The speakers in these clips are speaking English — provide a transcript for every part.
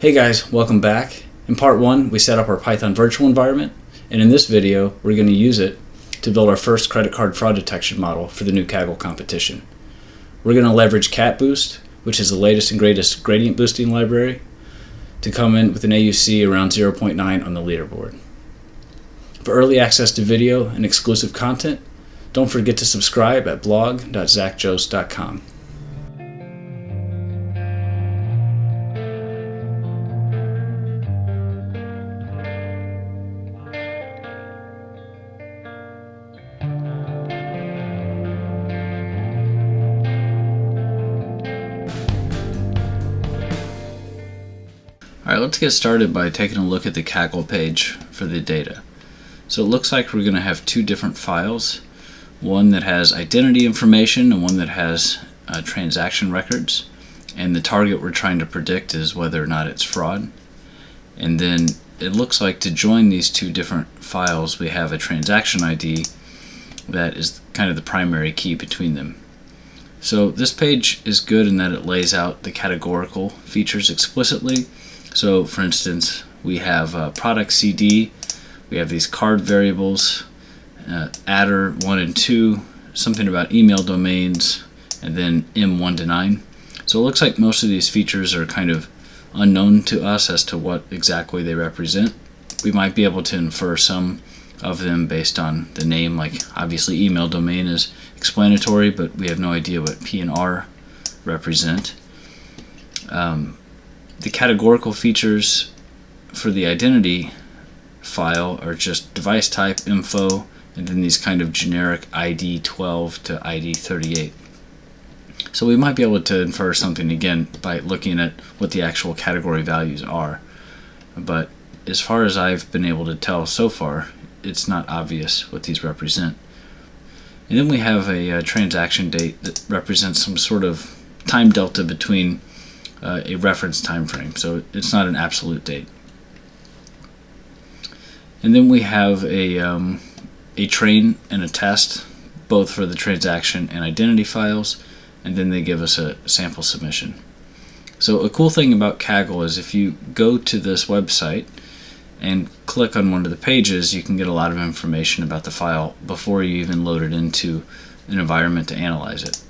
Hey guys, welcome back. In part 1, we set up our Python virtual environment, and in this video, we're going to use it to build our first credit card fraud detection model for the new Kaggle competition. We're going to leverage CatBoost, which is the latest and greatest gradient boosting library, to come in with an AUC around 0.9 on the leaderboard. For early access to video and exclusive content, don't forget to subscribe at blog.zachjost.com. Alright, let's get started by taking a look at the Kaggle page for the data. So it looks like we're going to have two different files, one that has identity information and one that has transaction records, and the target we're trying to predict is whether or not it's fraud. And then it looks like to join these two different files we have a transaction ID that is kind of the primary key between them. So this page is good in that it lays out the categorical features explicitly. So for instance, we have product CD, we have these card variables, adder 1 and 2, something about email domains, and then M1 to 9. So it looks like most of these features are kind of unknown to us as to what exactly they represent. We might be able to infer some of them based on the name, like obviously email domain is explanatory, but we have no idea what P and R represent. The categorical features for the identity file are just device type, info, and then these kind of generic ID 12 to ID 38. So we might be able to infer something again by looking at what the actual category values are. But as far as I've been able to tell so far, it's not obvious what these represent. And then we have a transaction date that represents some sort of time delta between a reference time frame, so it's not an absolute date. And then we have a train and a test, both for the transaction and identity files, and then they give us a sample submission. So a cool thing about Kaggle is if you go to this website and click on one of the pages, you can get a lot of information about the file before you even load it into an environment to analyze it.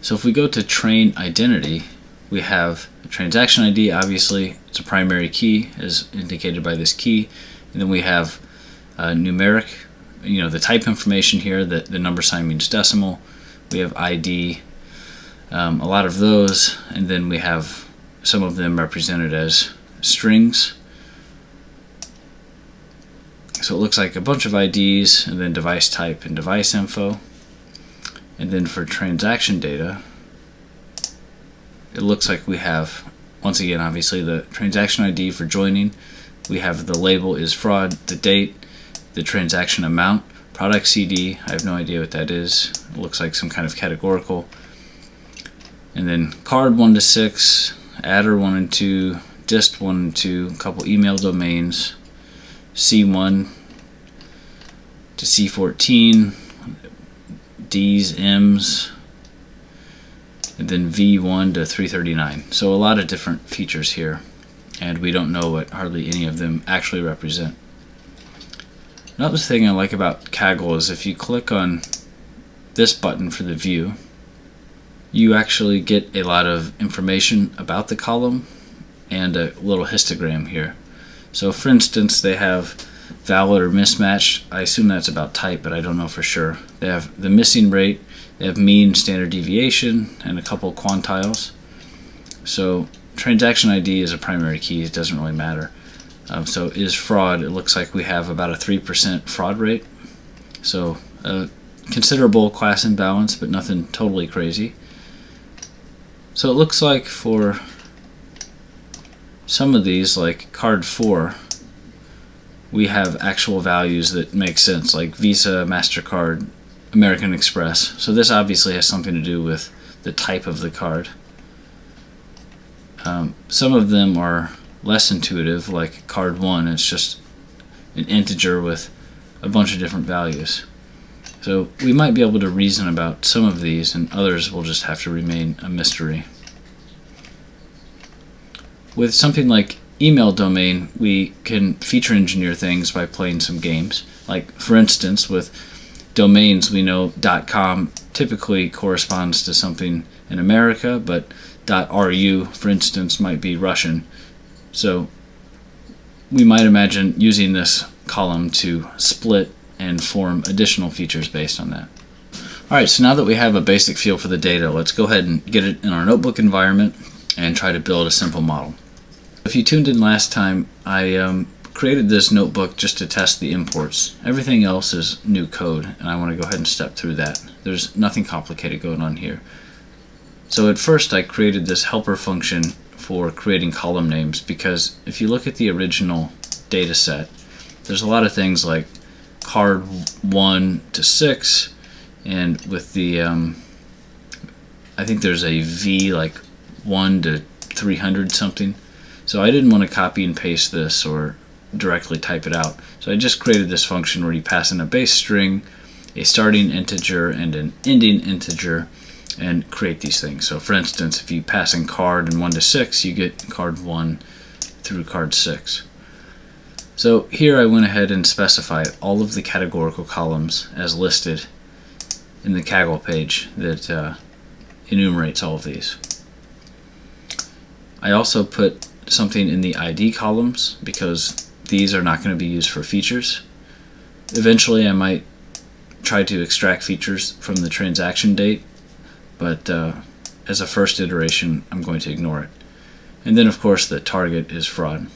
So if we go to train identity, we have a transaction ID, obviously it's a primary key as indicated by this key, and then we have numeric, the type information here, that the number sign means decimal. We have ID, a lot of those, and then we have some of them represented as strings. So it looks like a bunch of IDs, and then device type and device info. And then for transaction data, it looks like we have, once again, obviously the transaction ID for joining. We have the label is fraud, the date, the transaction amount, product CD, I have no idea what that is. It looks like some kind of categorical. And then card 1 to 6, adder 1 and 2, dist 1 and 2, a couple email domains, C1 to C14, D's, M's, and then V1 to 339. So a lot of different features here, and we don't know what hardly any of them actually represent. Another thing I like about Kaggle is if you click on this button for the view, you actually get a lot of information about the column and a little histogram here. So for instance, they have valid or mismatched. I assume that's about type, but I don't know for sure. They have the missing rate, they have mean, standard deviation, and a couple quantiles. So transaction ID is a primary key, it doesn't really matter. So is fraud, it looks like we have about a 3% fraud rate. So a considerable class imbalance, but nothing totally crazy. So it looks like for some of these, like card 4, we have actual values that make sense, like Visa, MasterCard, American Express. So this obviously has something to do with the type of the card. Some of them are less intuitive, like card 1, it's just an integer with a bunch of different values. So we might be able to reason about some of these, and others will just have to remain a mystery. with something like email domain, we can feature engineer things by playing some games. Like, for instance, with domains, we know .com typically corresponds to something in America, but .ru, for instance, might be Russian. So we might imagine using this column to split and form additional features based on that. Alright, so now that we have a basic feel for the data, let's go ahead and get it in our notebook environment and try to build a simple model. If you tuned in last time, I created this notebook just to test the imports. Everything else is new code, and I want to go ahead and step through that. There's nothing complicated going on here. So at first I created this helper function for creating column names, because if you look at the original data set, there's a lot of things like card 1 to 6, and with the I think there's a V like 1 to 300 something. So I didn't want to copy and paste this or directly type it out. So I just created this function where you pass in a base string, a starting integer, and an ending integer, and create these things. So for instance, if you pass in card and 1 to 6, you get card 1 through card 6. So here I went ahead and specified all of the categorical columns as listed in the Kaggle page that enumerates all of these. I also put something in the ID columns because these are not going to be used for features. Eventually I might try to extract features from the transaction date, but as a first iteration I'm going to ignore it. And then of course the target is fraud.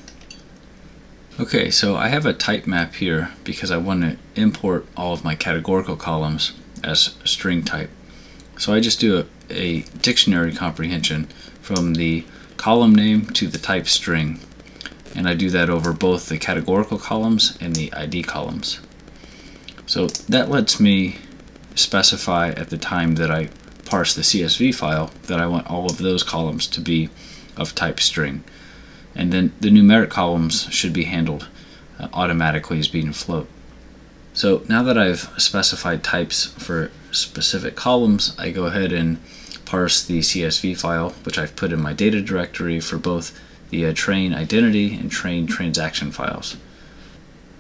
Okay, so I have a type map here because I want to import all of my categorical columns as string type. So I just do a dictionary comprehension from the column name to the type string, and I do that over both the categorical columns and the ID columns. So that lets me specify at the time that I parse the CSV file that I want all of those columns to be of type string, and then the numeric columns should be handled automatically as being float. So now that I've specified types for specific columns, I go ahead and parse the CSV file, which I've put in my data directory for both the train identity and train transaction files.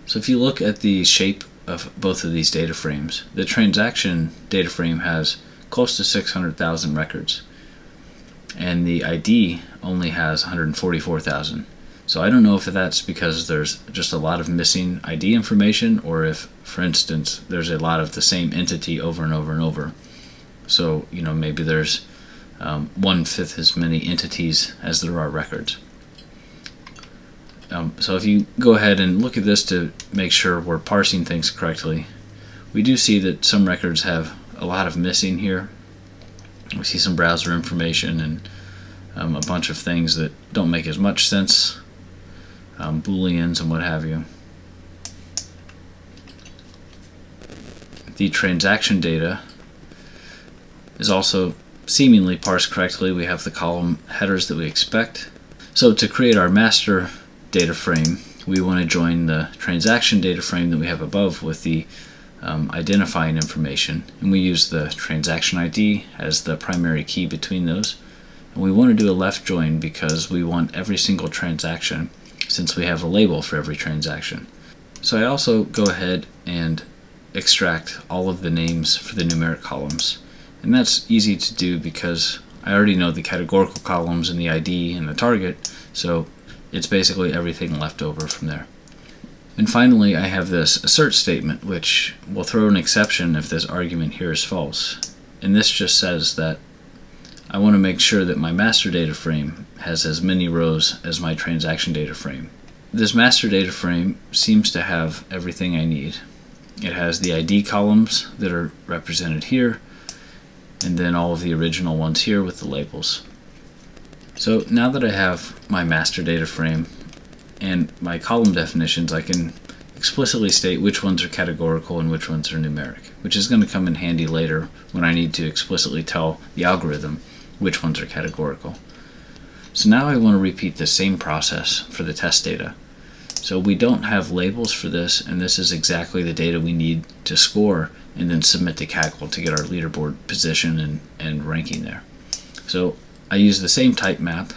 So if you look at the shape of both of these data frames, the transaction data frame has close to 600,000 records, and the ID only has 144,000. So I don't know if that's because there's just a lot of missing ID information, or if, for instance, there's a lot of the same entity over and over and over. So, you know, maybe there's 1/5 as many entities as there are records. So if you go ahead and look at this to make sure we're parsing things correctly, we do see that some records have a lot of missing here. We see some browser information and a bunch of things that don't make as much sense, booleans and what have you. The transaction data is also seemingly parsed correctly. We have the column headers that we expect. So to create our master data frame, we want to join the transaction data frame that we have above with the identifying information, and we use the transaction ID as the primary key between those. And we want to do a left join because we want every single transaction, since we have a label for every transaction. So I also go ahead and extract all of the names for the numeric columns. And that's easy to do because I already know the categorical columns and the ID and the target, so it's basically everything left over from there. And finally, I have this assert statement, which will throw an exception if this argument here is false. And this just says that I want to make sure that my master data frame has as many rows as my transaction data frame. This master data frame seems to have everything I need. It has the ID columns that are represented here, and then all of the original ones here with the labels. So now that I have my master data frame and my column definitions, I can explicitly state which ones are categorical and which ones are numeric, which is going to come in handy later when I need to explicitly tell the algorithm which ones are categorical. So now I want to repeat the same process for the test data. So we don't have labels for this, and this is exactly the data we need to score and then submit to Kaggle to get our leaderboard position and ranking there. So I use the same type map,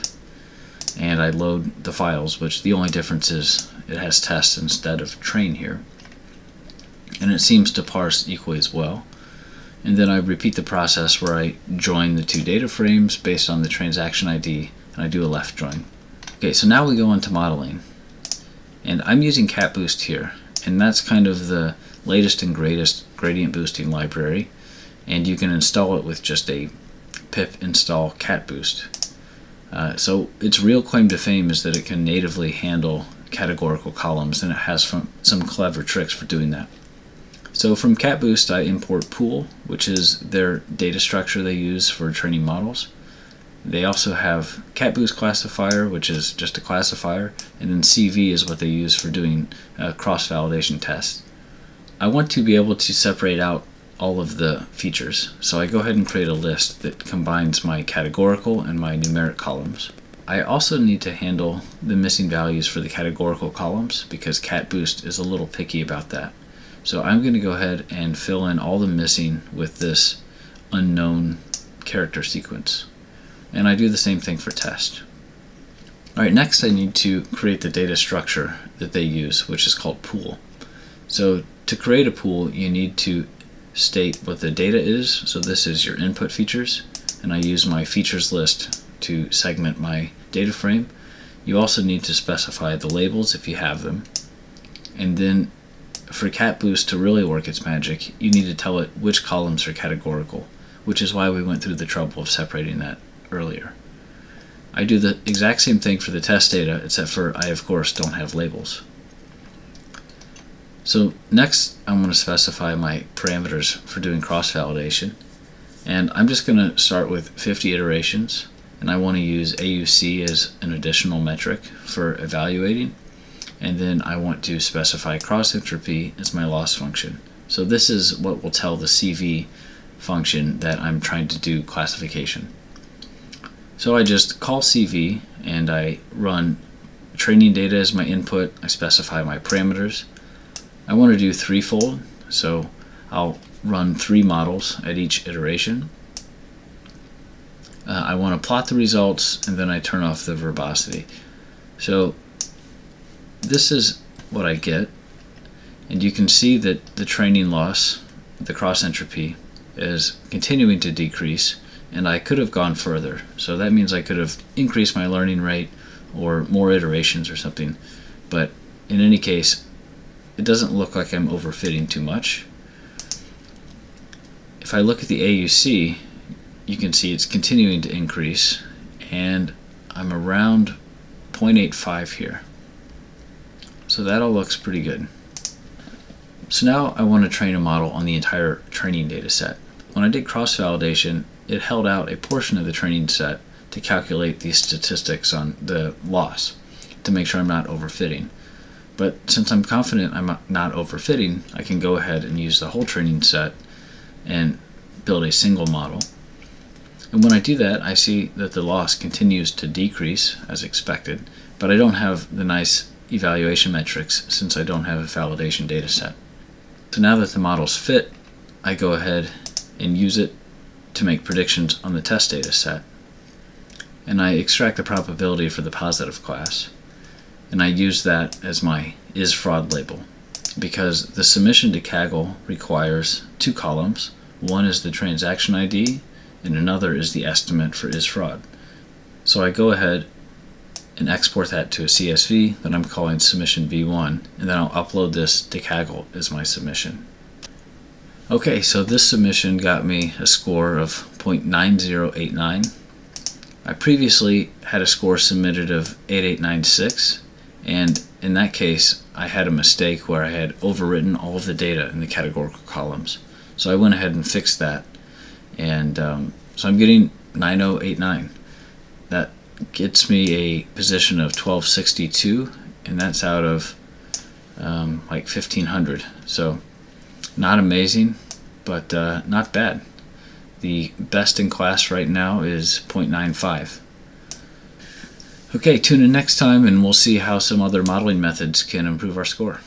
and I load the files, which the only difference is it has test instead of train here. And it seems to parse equally as well. And then I repeat the process where I join the two data frames based on the transaction ID, and I do a left join. Okay, so now we go into modeling. And I'm using CatBoost here, and that's kind of the latest and greatest gradient boosting library. And you can install it with just a pip install CatBoost. So its real claim to fame is that it can natively handle categorical columns, and it has some clever tricks for doing that. So from CatBoost I import Pool, which is their data structure they use for training models. They also have CatBoost classifier, which is just a classifier, and then CV is what they use for doing cross-validation tests. I want to be able to separate out all of the features, so I go ahead and create a list that combines my categorical and my numeric columns. I also need to handle the missing values for the categorical columns because CatBoost is a little picky about that. So I'm going to go ahead and fill in all the missing with this unknown character sequence. And I do the same thing for test. Alright, next I need to create the data structure that they use, which is called pool. So to create a pool, you need to state what the data is. So this is your input features, and I use my features list to segment my data frame. You also need to specify the labels if you have them. And then for CatBoost to really work its magic, you need to tell it which columns are categorical, which is why we went through the trouble of separating that earlier. I do the exact same thing for the test data, except for I of course don't have labels. So next I'm going to specify my parameters for doing cross-validation, and I'm just going to start with 50 iterations, and I want to use AUC as an additional metric for evaluating. And then I want to specify cross entropy as my loss function. So this is what will tell the CV function that I'm trying to do classification. So I just call CV and I run training data as my input. I specify my parameters. I want to do threefold, so I'll run 3 models at each iteration. I want to plot the results, and then I turn off the verbosity. So this is what I get, and you can see that the training loss, the cross entropy, is continuing to decrease, and I could have gone further. So that means I could have increased my learning rate or more iterations or something, but in any case it doesn't look like I'm overfitting too much. If I look at the AUC, you can see it's continuing to increase, and I'm around 0.85 here. So that all looks pretty good. So now I want to train a model on the entire training data set. When I did cross-validation, it held out a portion of the training set to calculate the statistics on the loss to make sure I'm not overfitting. But since I'm confident I'm not overfitting, I can go ahead and use the whole training set and build a single model. And when I do that, I see that the loss continues to decrease as expected, but I don't have the nice evaluation metrics since I don't have a validation data set. So now that the model's fit, I go ahead and use it to make predictions on the test data set. And I extract the probability for the positive class. And I use that as my isFraud label, because the submission to Kaggle requires 2 columns. One is the transaction ID, and another is the estimate for isFraud. So I go ahead and export that to a CSV that I'm calling submission v1, and then I'll upload this to Kaggle as my submission. Okay, so this submission got me a score of 0.9089. I previously had a score submitted of 8896, and in that case I had a mistake where I had overwritten all of the data in the categorical columns. So I went ahead and fixed that, and so I'm getting 9089. That gets me a position of 1262, and that's out of like 1500. So not amazing, but not bad. The best in class right now is 0.95. Okay, tune in next time and we'll see how some other modeling methods can improve our score.